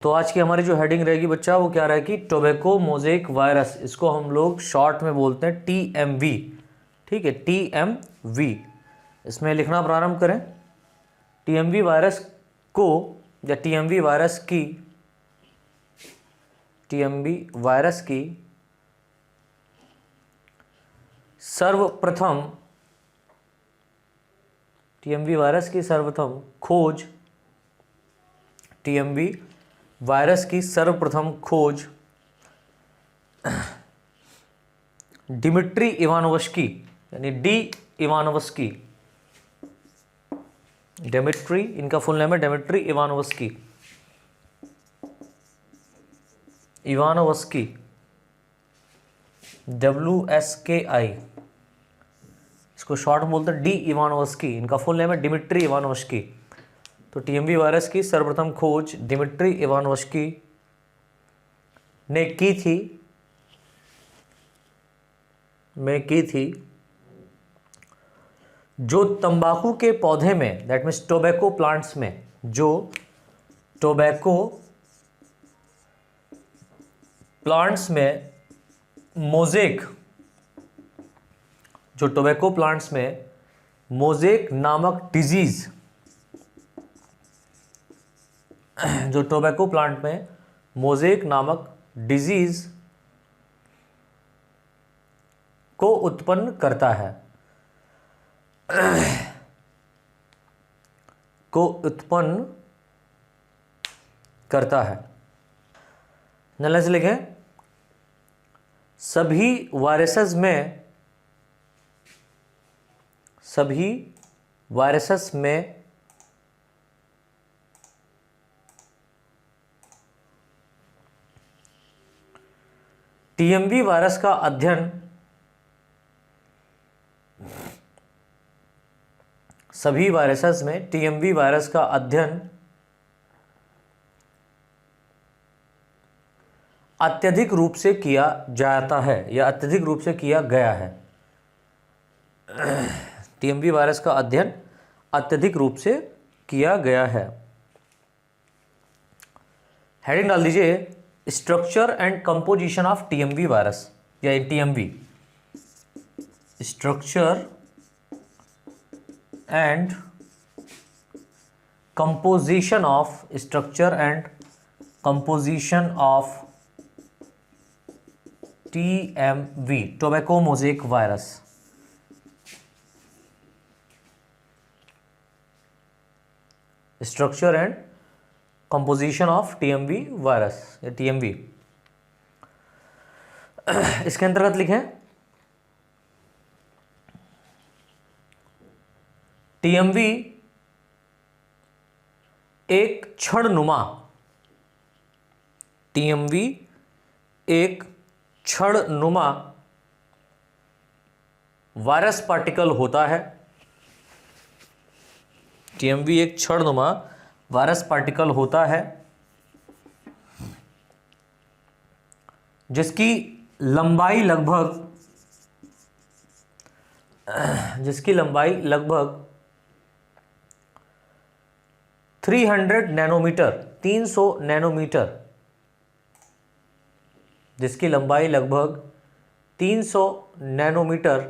तो आज की हमारी जो हेडिंग रहेगी बच्चा वो क्या रहेगी, टोबैको मोज़ेक वायरस। इसको हम लोग शॉर्ट में बोलते हैं TMV। ठीक है, TMV। इसमें लिखना प्रारंभ करें। TMV वायरस को या TMV वायरस की TMV वायरस की सर्वप्रथम TMV वायरस की सर्वप्रथम खोज TMV वायरस की सर्वप्रथम खोज डिमिट्री इवानोवस्की यानी डी इवानोवस्की, डेमिट्री, इनका फुल नेम है डेमिट्री इवानोवस्की, इवानोवस्की WSKI, इसको शॉर्ट में बोलते हैं डी इवानोवस्की। इनका फुल नेम है डिमिट्री इवानोवस्की। तो TMV वायरस की सर्वप्रथम खोज डिमिट्री इवानोवस्की ने की थी, जो तंबाकू के पौधे में, दैट मीन्स टोबैको प्लांट्स में, जो टोबैको प्लांट्स में मोज़ेक, जो टोबैको प्लांट्स में मोज़ेक नामक डिजीज, जो टोबैको प्लांट में मोज़ेक नामक डिजीज को उत्पन्न करता है, को उत्पन्न करता है। नलज लिखें, सभी वायरसेस में TMV वायरस का अध्ययन, सभी वायरसेस में TMV वायरस का अध्ययन अत्यधिक रूप से किया जाता है या अत्यधिक रूप से किया गया है। TMV वायरस का अध्ययन अत्यधिक रूप से किया गया है। हेडिंग डाल दीजिए, structure and composition of TMV virus या TMV। Structure and composition of, structure and composition of TMV, tobacco mosaic virus. Structure and composition of TMV virus या TMV। इसके अंतर्गत लिखें, TMV एक क्षणनुमा, TMV एक क्षणनुमा वायरस पार्टिकल होता है। TMV एक क्षणनुमा वायरस पार्टिकल होता है जिसकी लंबाई लगभग 300 नैनोमीटर, 300 नैनोमीटर, जिसकी लंबाई लगभग 300 नैनोमीटर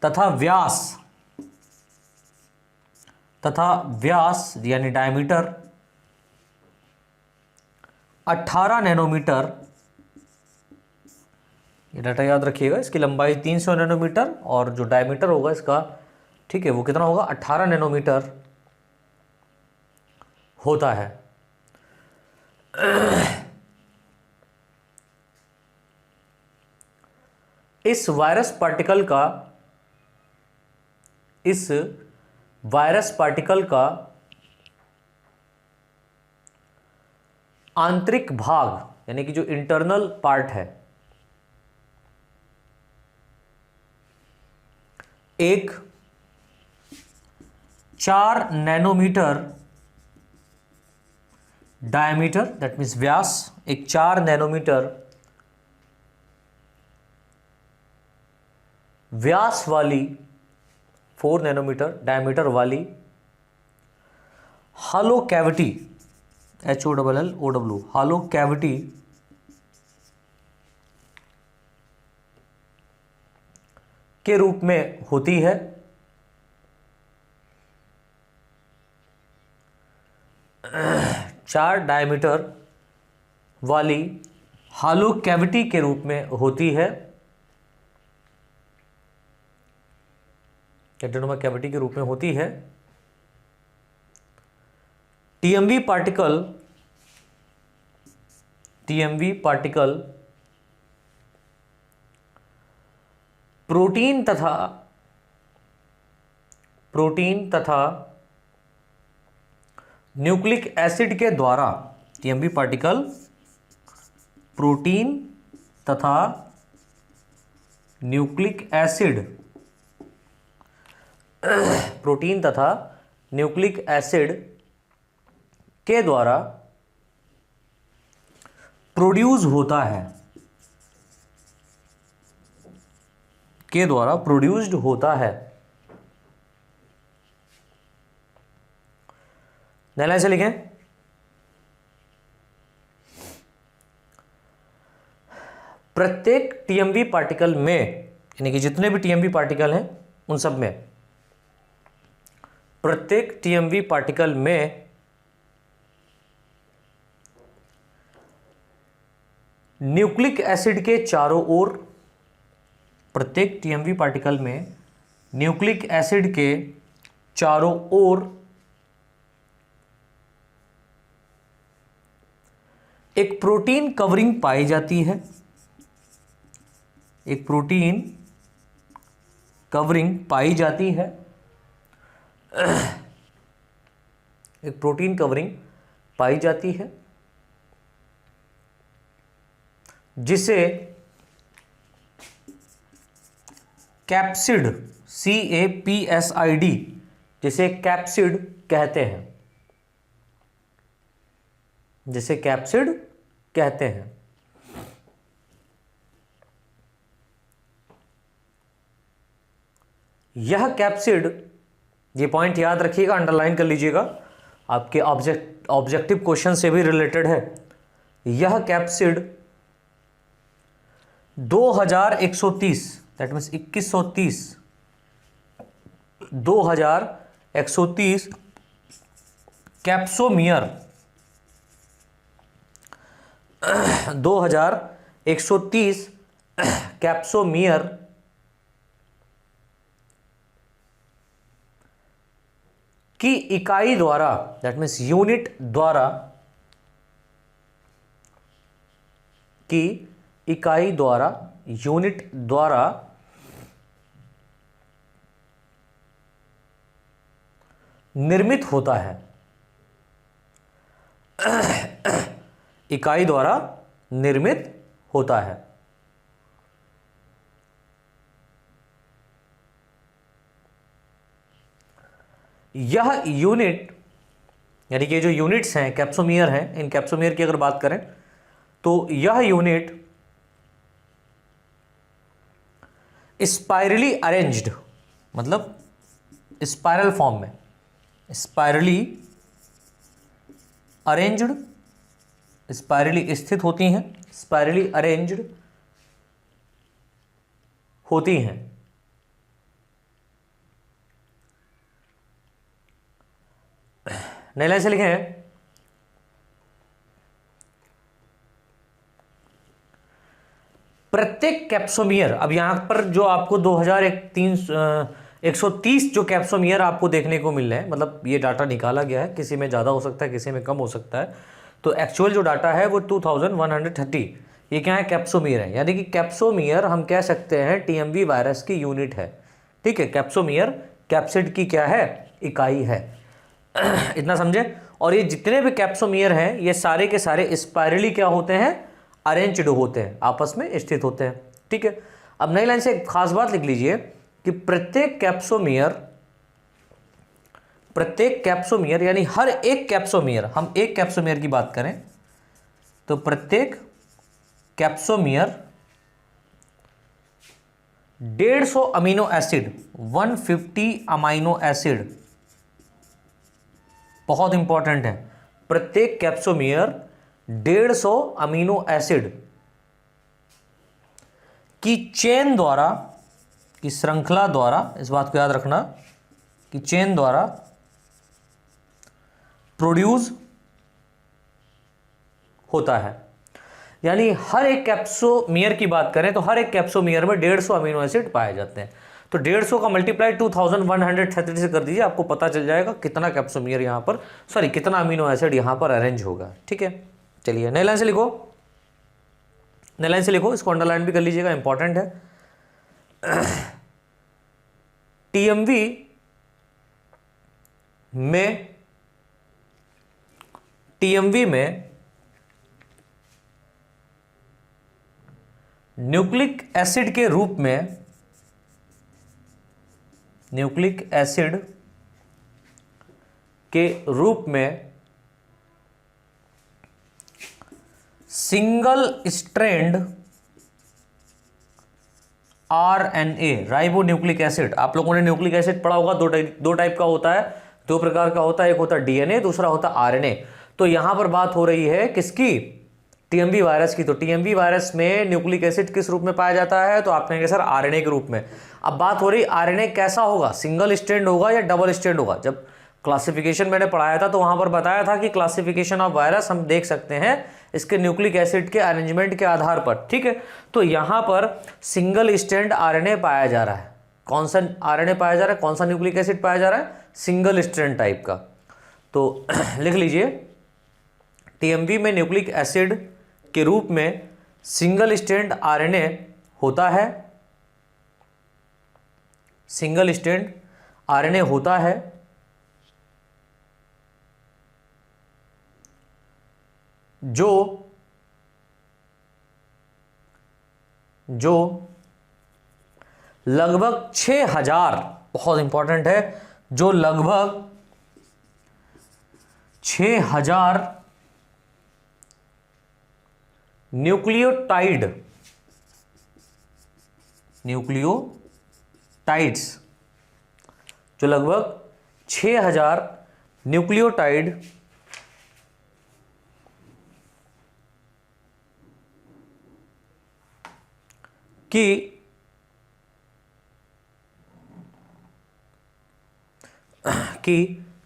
तथा व्यास यानी डायमीटर 18 नैनोमीटर, ये डाटा याद रखिएगा। इसकी लंबाई 300 नैनोमीटर और जो डायमीटर होगा इसका, ठीक है, वो कितना होगा, 18 नैनोमीटर होता है। इस वायरस पार्टिकल का आंतरिक भाग यानी कि जो इंटरनल पार्ट है, एक 4 नैनोमीटर डायमीटर, दैट मीन्स व्यास, एक 4 नैनोमीटर व्यास वाली, 4 नैनोमीटर डायमीटर वाली हालो कैविटी, HOLLOW, हालो कैविटी के रूप में होती है। चार डायमीटर वाली हालो कैविटी के रूप में होती है, एडेनोमा कैविटी के रूप में होती है। टीएमवी पार्टिकल प्रोटीन तथा न्यूक्लिक एसिड के द्वारा, टीएमवी पार्टिकल प्रोटीन तथा न्यूक्लिक एसिड के द्वारा प्रोड्यूस होता है, के द्वारा प्रोड्यूस्ड होता है। नए लाइन से लिखें, प्रत्येक टीएमवी पार्टिकल में, यानी कि जितने भी टीएमवी पार्टिकल हैं उन सब में, प्रत्येक टीएमवी पार्टिकल में न्यूक्लिक एसिड के चारों ओर, प्रत्येक टीएमवी पार्टिकल में न्यूक्लिक एसिड के चारों ओर एक प्रोटीन कवरिंग पाई जाती है, एक प्रोटीन कवरिंग पाई जाती है, एक प्रोटीन कवरिंग पाई जाती है, जिसे कैप्सिड, CAPSID, जिसे कैप्सिड कहते हैं, जिसे कैप्सिड कहते हैं। यह कैप्सिड, ये पॉइंट याद रखिएगा, अंडरलाइन कर लीजिएगा, आपके ऑब्जेक्टिव क्वेश्चन से भी रिलेटेड है। यह capsid 2130, that means 2130 capsomere, 2130 capsomere की इकाई द्वारा, दैट मीन्स यूनिट द्वारा, की इकाई द्वारा, यूनिट द्वारा निर्मित होता है, इकाई द्वारा निर्मित होता है। यह यूनिट, यानी कि जो यूनिट्स हैं, कैप्सोमियर हैं, इन कैप्सोमियर की अगर बात करें तो यह यूनिट स्पाइरली अरेंज्ड, मतलब स्पाइरल फॉर्म में, स्पाइरली अरेंज्ड, स्पाइरली स्थित होती हैं, स्पाइरली अरेंज्ड होती हैं। नए लाइन से लिखें, प्रत्येक कैप्सोमियर, अब यहां पर जो आपको 2130 जो कैप्सोमियर आपको देखने को मिल रहे हैं, मतलब ये डाटा निकाला गया है, किसी में ज़्यादा हो सकता है, किसी में कम हो सकता है, तो एक्चुअल जो डाटा है वो 2130, ये क्या है, कैप्सोमियर है। यानी कि कैप्सोमियर हम कह सकते हैं टीएमवी वायरस की यूनिट है, ठीक है। कैप्सोमियर कैप्सिड की क्या है, इकाई है। इतना समझे। और ये जितने भी कैप्सोमियर हैं ये सारे के सारे स्पाइरली क्या होते हैं, अरेंज्ड होते हैं, आपस में स्थित होते हैं, ठीक है। अब नई लाइन से एक खास बात लिख लीजिए कि प्रत्येक कैप्सोमियर यानी हर एक कैप्सोमियर, हम एक कैप्सोमियर की बात करें तो प्रत्येक capsomere 150 amino acid, 150 amino acid बहुत इंपॉर्टेंट है, प्रत्येक कैप्सोमियर 150 अमीनो एसिड की चेन द्वारा, की श्रृंखला द्वारा, इस बात को याद रखना कि चेन द्वारा प्रोड्यूस होता है। यानी हर एक कैप्सोमियर की बात करें तो हर एक कैप्सोमियर में 150 अमीनो एसिड पाए जाते हैं। तो 150 का मल्टीप्लाई 2133 से कर दीजिए, आपको पता चल जाएगा कितना कैप्सोमियर यहाँ पर, सॉरी कितना अमीनो एसिड यहाँ पर अरेंज होगा। ठीक है, चलिए नई लाइन से लिखो, नई लाइन से लिखो, इसको अंडरलाइन भी कर लीजिएगा, इंपॉर्टेंट है। टीएमवी में न्यूक्लिक एसिड के रूप में, न्यूक्लिक एसिड के रूप में single strand RNA, ribo nucleic acid, आप लोगों ने न्यूक्लिक एसिड पढ़ा होगा, दो टाइप का होता है, दो प्रकार का होता है, एक होता है डीएनए, दूसरा होता है आरएनए। तो यहां पर बात हो रही है किसकी, टीएमवी वायरस की। तो टीएमवी वायरस में न्यूक्लिक एसिड किस रूप में पाया जाता है, तो आप कहेंगे सर आरएनए के रूप में। अब बात हो रही आरएनए कैसा होगा, सिंगल स्ट्रैंड होगा या डबल स्ट्रैंड होगा। जब क्लासिफिकेशन मैंने पढ़ाया था तो वहां पर बताया था कि क्लासिफिकेशन ऑफ वायरस हम देख सकते हैं इसके न्यूक्लिक एसिड के अरेंजमेंट के आधार पर। ठीक है, तो यहां पर सिंगल स्ट्रैंड आरएनए पाया जा रहा है। कौन सा आरएनए पाया जा रहा है, कौन सा न्यूक्लिक एसिड पाया जा रहा है, सिंगल स्ट्रैंड टाइप का। तो लिख लीजिए, टीएमवी में न्यूक्लिक एसिड के रूप में सिंगल स्ट्रैंड आरएनए होता है, सिंगल स्ट्रैंड आरएनए होता है जो लगभग 6000, बहुत इंपॉर्टेंट है, जो लगभग 6000 न्यूक्लियोटाइड्स, जो लगभग 6000 न्यूक्लियोटाइड की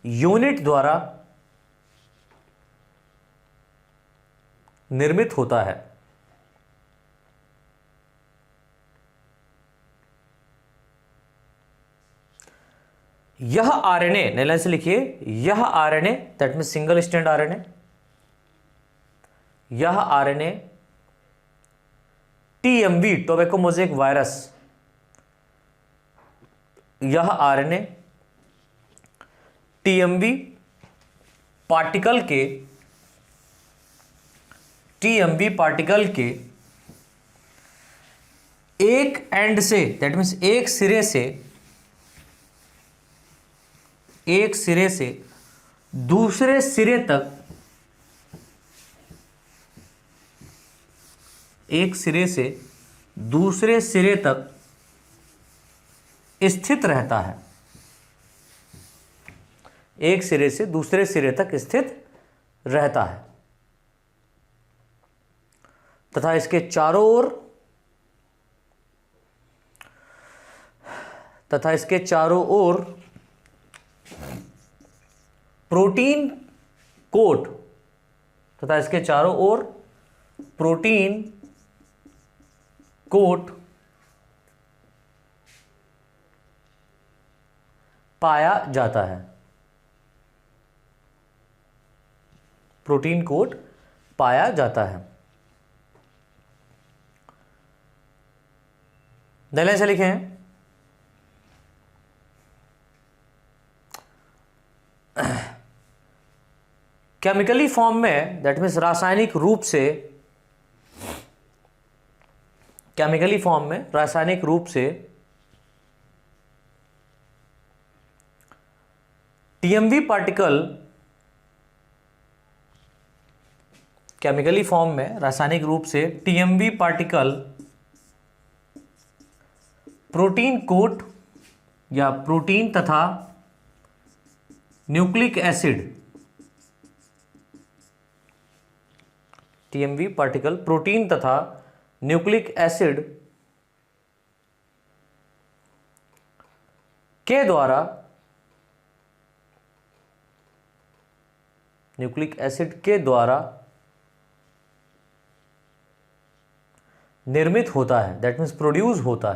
यूनिट द्वारा निर्मित होता है। यह आरएनए, नई लाइन से लिखिए, यह RNA that mean single strand RNA, यह RNA TMV, tobacco mosaic virus, यह आरएनए टीएमवी पार्टिकल के एक एंड से, दैट मीन्स एक सिरे से दूसरे सिरे तक, एक सिरे से दूसरे सिरे तक स्थित रहता है, एक सिरे से दूसरे सिरे तक स्थित रहता है तथा इसके चारों ओर प्रोटीन कोट, तथा इसके चारों ओर प्रोटीन कोट पाया जाता है, प्रोटीन कोट पाया जाता है। नीले से लिखे हैं, केमिकली फॉर्म में, दैट मीन्स रासायनिक रूप से, केमिकली फॉर्म में रासायनिक रूप से टीएमवी पार्टिकल, केमिकली फॉर्म में रासायनिक रूप से टीएमवी पार्टिकल प्रोटीन कोट या प्रोटीन तथा nucleic acid TMV particle protein तथा न्यूक्लिक एसिड के द्वारा निर्मित होता है, दैट मीन्स प्रोड्यूस होता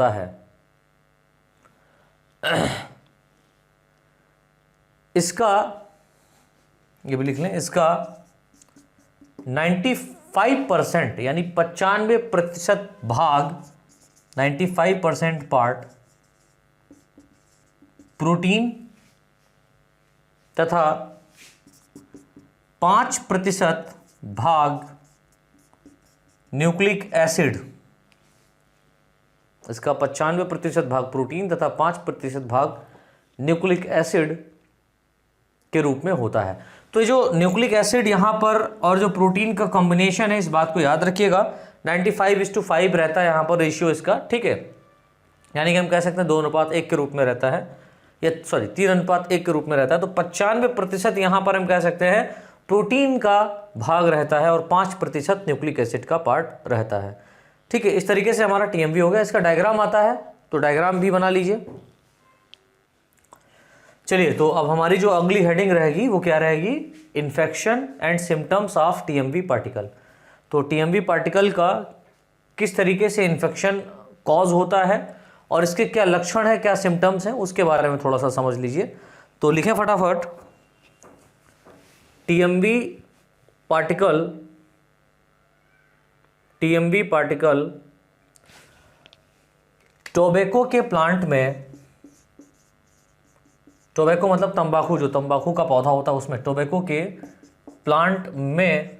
है, इसका ये भी लिख लें, इसका 95% यानी 95% भाग, 95% पार्ट प्रोटीन तथा 5% भाग न्यूक्लिक एसिड, इसका 95% भाग प्रोटीन तथा 5% भाग न्यूक्लिक एसिड के रूप में होता है। तो जो न्यूक्लिक एसिड यहां पर और जो प्रोटीन का कॉम्बिनेशन है, इस बात को याद रखिएगा, 95:5 रहता है यहां पर रेशियो इसका, ठीक है। यानी कि हम कह सकते हैं 2:1 के रूप में रहता है, या सॉरी 3:1 के रूप में रहता है। तो 95% यहां पर हम कह सकते हैं प्रोटीन का भाग रहता है और 5% न्यूक्लिक एसिड का पार्ट रहता है, ठीक है। इस तरीके से हमारा टीएमवी हो गया। इसका डायग्राम आता है, तो डायग्राम भी बना लीजिए। चलिए, तो अब हमारी जो अगली हेडिंग रहेगी वो क्या रहेगी? Infection and symptoms of TMV particle. तो टीएमवी पार्टिकल का किस तरीके से इन्फेक्शन कॉज होता है और इसके क्या लक्षण है, क्या सिम्टम्स हैं, उसके बारे में थोड़ा सा समझ लीजिए। तो लिखें फटाफट, टीएमवी पार्टिकल टोबैको के प्लांट में, टोबैको मतलब तंबाकू, जो तंबाकू का पौधा होता है उसमें, टोबैको के प्लांट में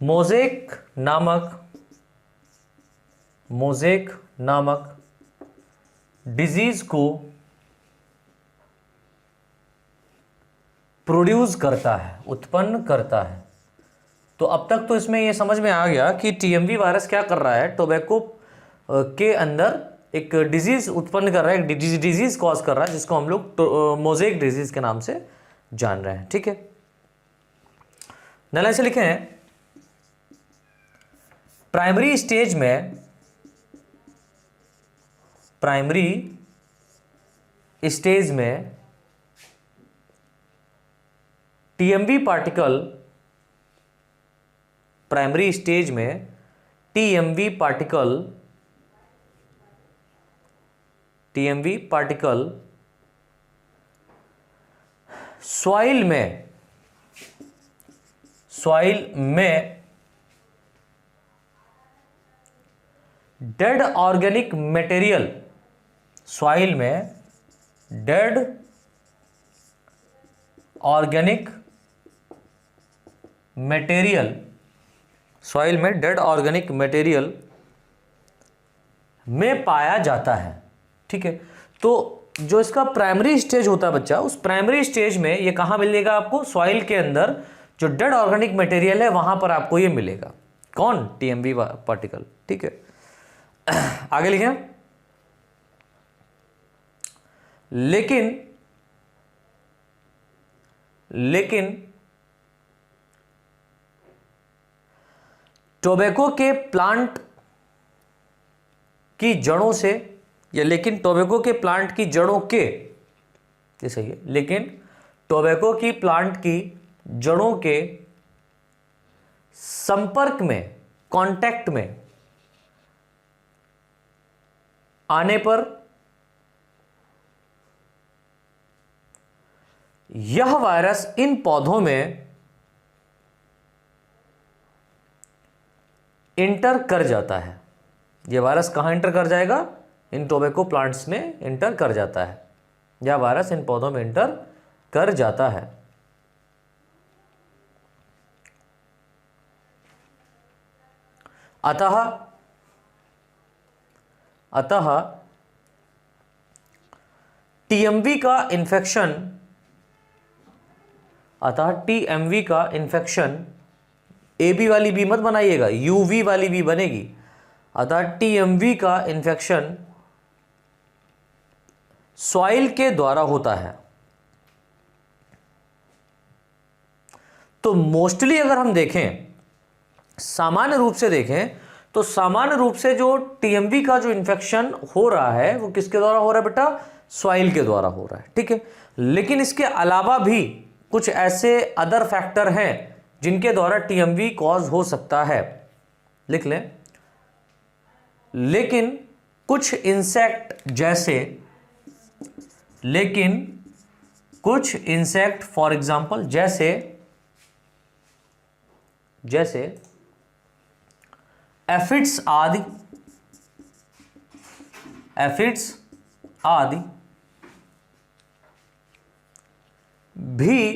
मोज़ेक नामक डिजीज को प्रोड्यूस करता है, उत्पन्न करता है। तो अब तक तो इसमें ये समझ में आ गया कि टीएमवी वायरस क्या कर रहा है, टोबैको के अंदर एक डिजीज उत्पन्न कर रहा है, एक डिजीज कॉज कर रहा है, जिसको हम लोग मोज़ेक डिजीज के नाम से जान रहे हैं, ठीक है। नला से लिखे हैं, प्राइमरी स्टेज में टीएमवी पार्टिकल सॉइल में डेड ऑर्गेनिक मटेरियल, सॉइल में डेड ऑर्गेनिक मटेरियल में पाया जाता है, ठीक है। तो जो इसका प्राइमरी स्टेज होता है बच्चा, उस प्राइमरी स्टेज में ये कहां मिलेगा आपको? सॉइल के अंदर जो डेड ऑर्गेनिक मटेरियल है वहां पर आपको ये मिलेगा। कौन? टीएमवी पार्टिकल, ठीक है। आगे लिखें, लेकिन टोबैको के प्लांट की जड़ों से, या लेकिन टोबैको के प्लांट की जड़ों के, ये सही है, लेकिन टोबैको की प्लांट की जड़ों के संपर्क में, कांटेक्ट में आने पर यह वायरस इन पौधों में इंटर कर जाता है। यह वायरस कहां इंटर कर जाएगा? इन टोबैको प्लांट्स में इंटर कर जाता है। यह वायरस इन पौधों में इंटर कर जाता है। अतः टीएमवी का इन्फेक्शन, AB वाली बी मत बनाइएगा, UV वाली बी बनेगी। अतः टीएमवी का इन्फेक्शन सॉइल के द्वारा होता है। तो मोस्टली अगर हम देखें, सामान्य रूप से देखें, तो सामान्य रूप से जो टीएमवी का जो इन्फेक्शन हो रहा है वो किसके द्वारा हो रहा है बेटा? सॉइल के द्वारा हो रहा है, ठीक है। लेकिन इसके अलावा भी कुछ ऐसे अदर फैक्टर हैं जिनके द्वारा टीएमवी कॉज हो सकता है, लिख लें। लेकिन कुछ इंसेक्ट जैसे, लेकिन कुछ इंसेक्ट फॉर एग्जांपल जैसे एफिड्स आदि भी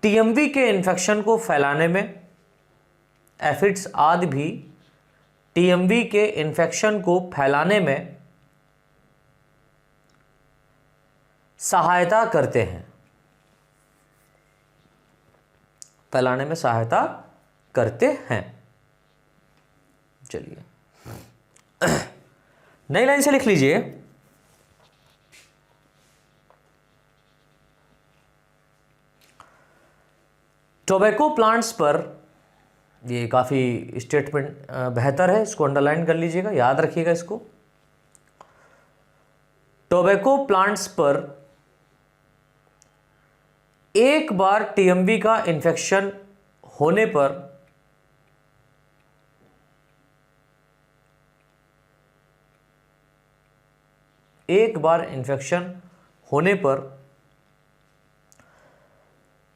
टीएमवी के इन्फेक्शन को फैलाने में, एफिड्स आदि भी टीएमवी के इन्फेक्शन को फैलाने में सहायता करते हैं, फैलाने में सहायता करते हैं। चलिए नई लाइन से लिख लीजिए, टोबैको प्लांट्स पर, ये काफ़ी स्टेटमेंट बेहतर है, इसको अंडरलाइन कर लीजिएगा, याद रखिएगा इसको। टोबैको प्लांट्स पर एक बार टीएमवी का इन्फेक्शन होने पर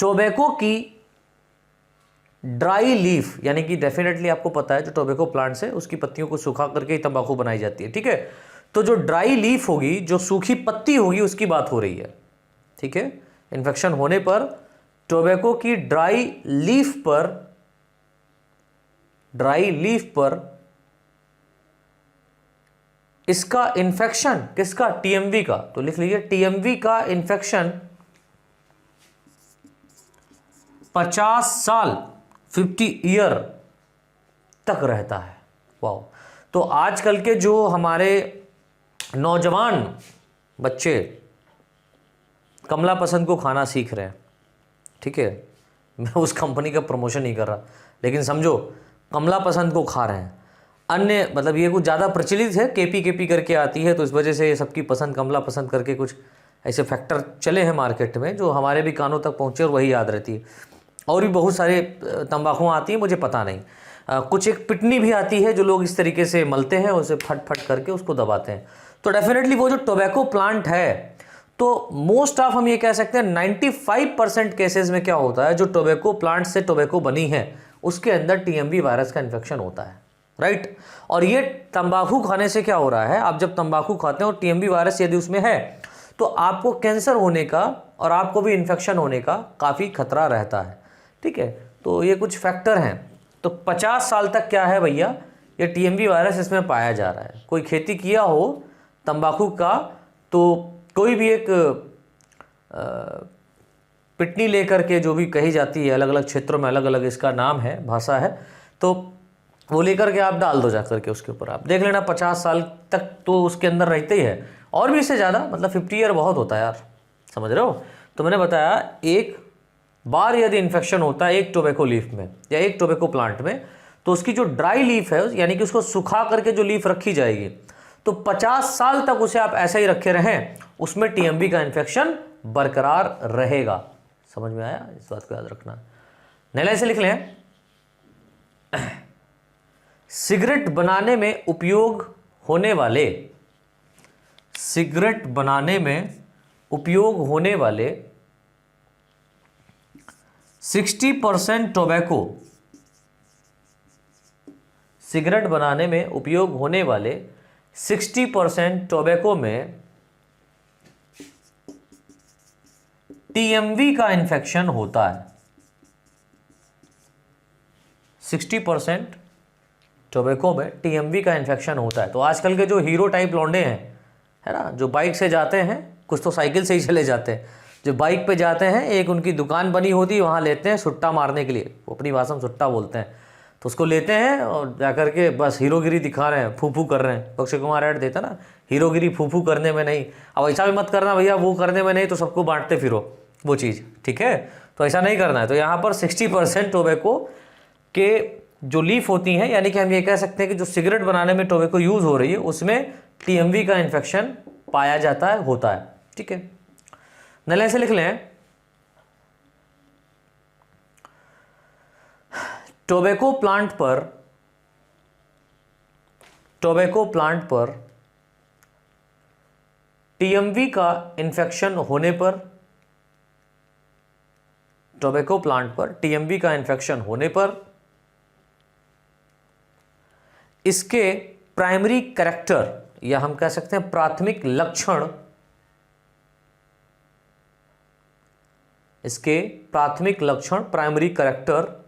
टोबैको की ड्राई लीफ, यानी कि डेफिनेटली आपको पता है जो टोबैको प्लांट्स है उसकी पत्तियों को सुखा करके ही तंबाकू बनाई जाती है, ठीक है। तो जो ड्राई लीफ होगी, जो सूखी पत्ती होगी, उसकी बात हो रही है, ठीक है। इन्फेक्शन होने पर टोबैको की ड्राई लीफ पर इसका इन्फेक्शन, किसका? टीएमवी का। तो लिख लीजिए टीएमवी का इन्फेक्शन 50 साल 50 ईयर तक रहता है। वाह। तो आजकल के जो हमारे नौजवान बच्चे कमला पसंद को खाना सीख रहे हैं, ठीक है, मैं उस कंपनी का प्रमोशन नहीं कर रहा, लेकिन समझो कमला पसंद को खा रहे हैं। अन्य मतलब ये कुछ ज़्यादा प्रचलित है, केपी करके आती है, तो इस वजह से सबकी पसंद कमला पसंद करके कुछ ऐसे फैक्टर चले हैं मार्केट में जो हमारे भी कानों तक पहुँचे और वही याद रहती है। और भी बहुत सारे तंबाकू आती हैं, मुझे पता नहीं। कुछ एक पिटनी भी आती है जो लोग इस तरीके से मलते हैं, उसे फट करके उसको दबाते हैं। तो डेफिनेटली वो जो टोबैको प्लांट है, तो मोस्ट ऑफ हम ये कह सकते हैं 95% केसेस में क्या होता है, जो टोबैको प्लांट से टोबैको बनी है उसके अंदर टीएमवी वायरस का इन्फेक्शन होता है, राइट। और ये तंबाकू खाने से क्या हो रहा है, आप जब तंबाकू खाते हैं और टीएमवी वायरस यदि उसमें है तो आपको कैंसर होने का और आपको भी इन्फेक्शन होने का काफ़ी खतरा रहता है, ठीक है। तो ये कुछ फैक्टर हैं। तो 50 साल तक क्या है भैया, ये टीएमवी वायरस इसमें पाया जा रहा है। कोई खेती किया हो तंबाकू का, तो कोई भी एक पिटनी लेकर के, जो भी कही जाती है, अलग अलग क्षेत्रों में अलग अलग इसका नाम है, भाषा है, तो वो लेकर के आप डाल दो, जा करके उसके ऊपर आप देख लेना 50 साल तक तो उसके अंदर रहते ही है, और भी इससे ज़्यादा, मतलब 50 ईयर बहुत होता है यार, समझ रहे हो। तो मैंने बताया एक बार यदि इन्फेक्शन होता है एक टोबैको लीफ में या एक टोबैको प्लांट में, तो उसकी जो ड्राई लीफ है, यानी कि उसको सुखा करके जो लीफ रखी जाएगी, तो 50 साल तक उसे आप ऐसे ही रखे रहें, उसमें टीएमवी का इन्फेक्शन बरकरार रहेगा। समझ में आया? इस बात को याद रखना। नए लाइन से लिख लें, सिगरेट बनाने में उपयोग होने वाले 60% टोबैको, सिगरेट बनाने में उपयोग होने वाले 60% टोबैको में टीएमवी का इन्फेक्शन होता है। 60% टोबैको में टीएमवी का इन्फेक्शन होता है। तो आजकल के जो हीरो टाइप लौंडे हैं, है ना, जो बाइक से जाते हैं, कुछ तो साइकिल से ही चले जाते हैं, जो बाइक पे जाते हैं, एक उनकी दुकान बनी होती है, वहाँ लेते हैं सुट्टा मारने के लिए, वो अपनी भाषा में सुट्टा बोलते हैं, तो उसको लेते हैं और जाकर के बस हीरोगिरी दिखा रहे हैं, फूफू कर रहे हैं। अक्षय कुमार ऐड देता ना, हीरोगिरी फूफू करने में नहीं। अब ऐसा भी मत करना भैया, वो करने में नहीं तो सबको बांटते फिरो वो चीज़, ठीक है। तो ऐसा नहीं करना है। तो यहाँ पर 60% टोबैको के जो लीफ होती हैं, यानी कि हम ये कह सकते हैं कि जो सिगरेट बनाने में टोबैको यूज़ हो रही है उसमें टीएमवी का इन्फेक्शन पाया जाता है, होता है, ठीक है। नले से लिख लें, टोबैको प्लांट पर टीएमवी का इन्फेक्शन होने पर, टोबैको प्लांट पर टीएमवी का इन्फेक्शन होने पर इसके प्राइमरी कैरेक्टर, या हम कह सकते हैं प्राथमिक लक्षण, इसके प्राथमिक लक्षण प्राइमरी कैरेक्टर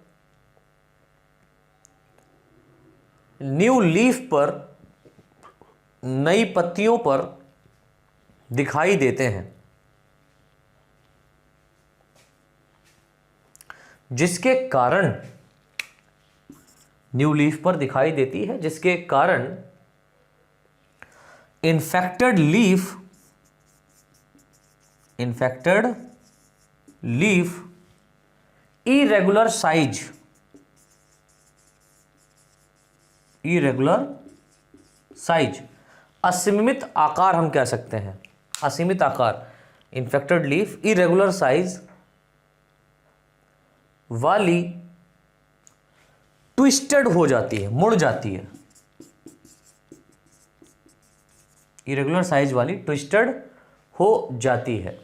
न्यू लीफ पर, नई पत्तियों पर दिखाई देते हैं, जिसके कारण न्यू लीफ पर दिखाई देती है, जिसके कारण इन्फेक्टेड लीफ इरेगुलर साइज, असीमित आकार हम कह सकते हैं, असीमित आकार, इन्फेक्टेड लीफ इरेगुलर साइज वाली ट्विस्टेड हो जाती है, मुड़ जाती है, इरेगुलर साइज वाली ट्विस्टेड हो जाती है।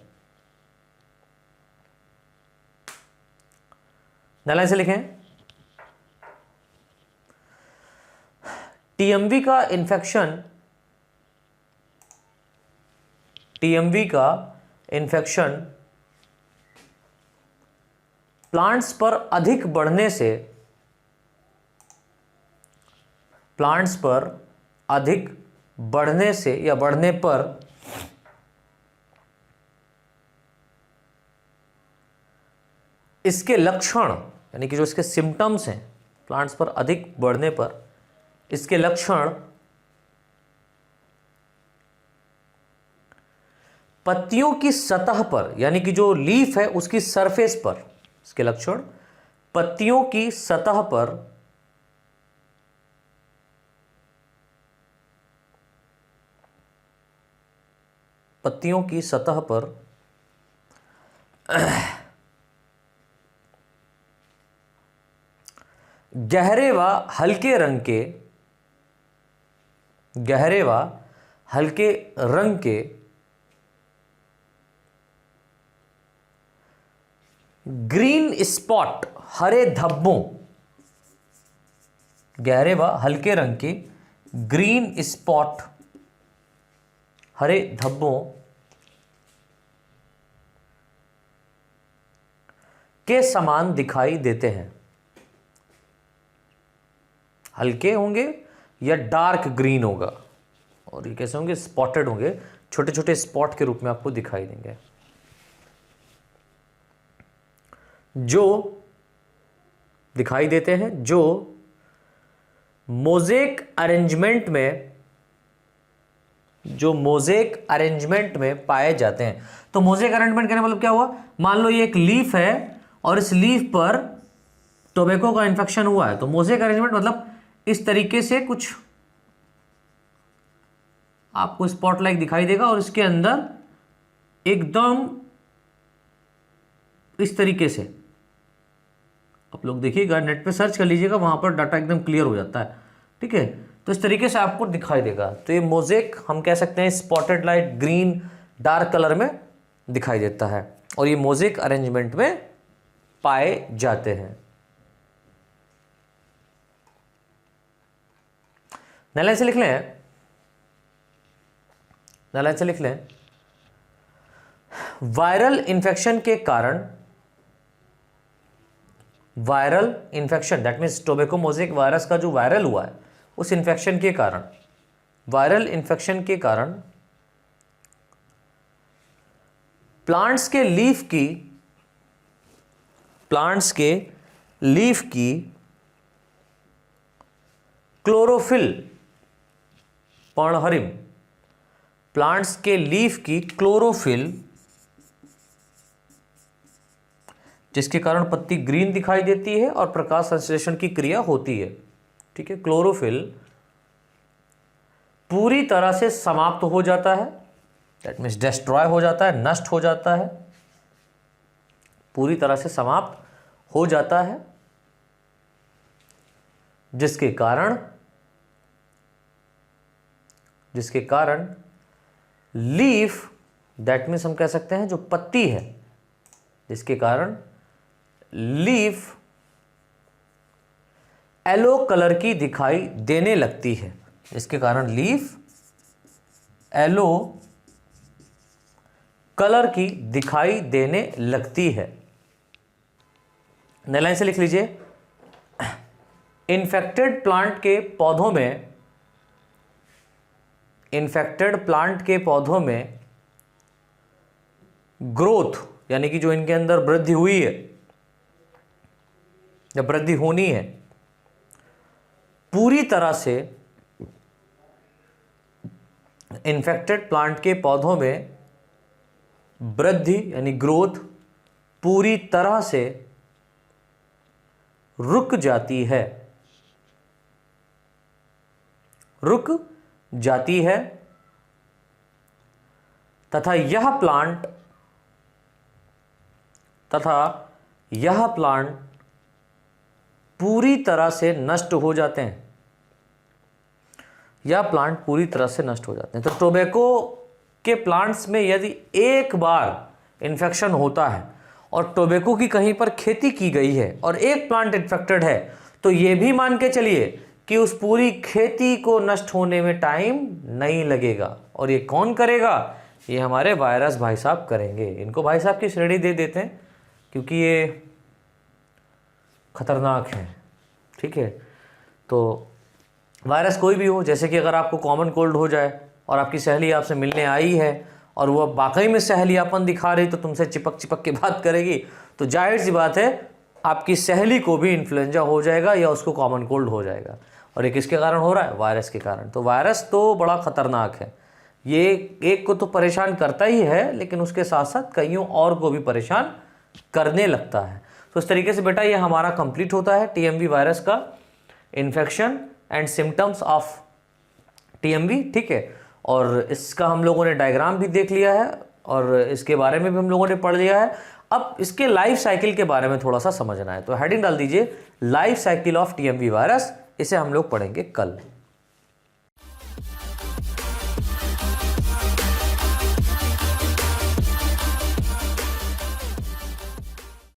लाइन से लिखें, टीएमवी का इन्फेक्शन प्लांट्स पर अधिक बढ़ने से या बढ़ने पर इसके लक्षण, यानी कि जो इसके सिम्टम्स हैं, प्लांट्स पर अधिक बढ़ने पर इसके लक्षण पत्तियों की सतह पर, यानी कि जो लीफ है उसकी सरफेस पर, इसके लक्षण पत्तियों की सतह पर गहरे व हल्के रंग के ग्रीन स्पॉट, हरे धब्बों, गहरे व हल्के रंग के ग्रीन स्पॉट, हरे धब्बों के समान दिखाई देते हैं। हल्के होंगे या डार्क ग्रीन होगा, और ये कैसे होंगे, स्पॉटेड होंगे, छोटे छोटे स्पॉट के रूप में आपको दिखाई देंगे, जो दिखाई देते हैं, जो मोज़ेक अरेंजमेंट में पाए जाते हैं। तो मोज़ेक अरेंजमेंट का मतलब क्या हुआ, मान लो ये एक लीफ है और इस लीफ पर टोबैको का इन्फेक्शन हुआ है, तो मोज़ेक अरेंजमेंट मतलब इस तरीके से कुछ आपको स्पॉटलाइट दिखाई देगा और इसके अंदर एकदम इस तरीके से, आप लोग देखिएगा, नेट पे सर्च कर लीजिएगा, वहां पर डाटा एकदम क्लियर हो जाता है, ठीक है। तो इस तरीके से आपको दिखाई देगा। तो ये मोज़ेक हम कह सकते हैं spotted light green dark colour में दिखाई देता है, और ये मोज़ेक अरेंजमेंट में पाए जाते हैं। नालायन से लिख लें, viral infection that means tobacco mosaic virus का जो वायरल हुआ है, उस इन्फेक्शन के कारण, वायरल इन्फेक्शन के कारण प्लांट्स के लीफ की क्लोरोफिल, पर्णहरिम, प्लांट्स के लीफ की क्लोरोफिल, जिसके कारण पत्ती ग्रीन दिखाई देती है और प्रकाश संश्लेषण की क्रिया होती है। ठीक है, क्लोरोफिल पूरी तरह से समाप्त हो जाता है, दैट मीन्स डिस्ट्रॉय हो जाता है, नष्ट हो जाता है, पूरी तरह से समाप्त हो जाता है, जिसके कारण लीफ, दैट मीन्स हम कह सकते हैं जो पत्ती है, जिसके कारण लीफ येलो कलर की दिखाई देने लगती है, इसके कारण लीफ येलो कलर की दिखाई देने लगती है। नई लाइन से लिख लीजिए, इन्फेक्टेड प्लांट के पौधों में ग्रोथ, यानी कि जो इनके अंदर वृद्धि हुई है या वृद्धि होनी है, पूरी तरह से इन्फेक्टेड प्लांट के पौधों में वृद्धि यानी ग्रोथ पूरी तरह से रुक जाती है तथा यह प्लांट पूरी तरह से नष्ट हो जाते हैं, तो टोबैको के प्लांट्स में यदि एक बार इन्फेक्शन होता है और टोबैको की कहीं पर खेती की गई है और एक प्लांट इन्फेक्टेड है, तो यह भी मान के चलिए कि उस पूरी खेती को नष्ट होने में टाइम नहीं लगेगा। और ये कौन करेगा? ये हमारे वायरस भाई साहब करेंगे। इनको भाई साहब की श्रेणी दे देते हैं क्योंकि ये खतरनाक हैं। ठीक है, तो वायरस कोई भी हो, जैसे कि अगर आपको कॉमन कोल्ड हो जाए और आपकी सहेली आपसे मिलने आई है और वो वाकई में सहेलियापन दिखा रही, तो तुमसे चिपक के बात करेगी, तो जाहिर सी बात है आपकी सहेली को भी इन्फ्लुएंजा हो जाएगा या उसको कॉमन कोल्ड हो जाएगा। और ये किसके कारण हो रहा है? वायरस के कारण। तो वायरस तो बड़ा खतरनाक है, ये एक को तो परेशान करता ही है, लेकिन उसके साथ साथ कईयों और को भी परेशान करने लगता है। तो इस तरीके से बेटा ये हमारा कंप्लीट होता है टीएमवी वायरस का infection and symptoms of TMV. ठीक है, और इसका हम लोगों ने डायग्राम भी देख लिया है और इसके बारे में भी हम लोगों ने पढ़ लिया है। अब इसके लाइफ साइकिल के बारे में थोड़ा सा समझना है, तो हेडिंग डाल दीजिए life cycle of TMV virus, इसे हम लोग पढ़ेंगे कल।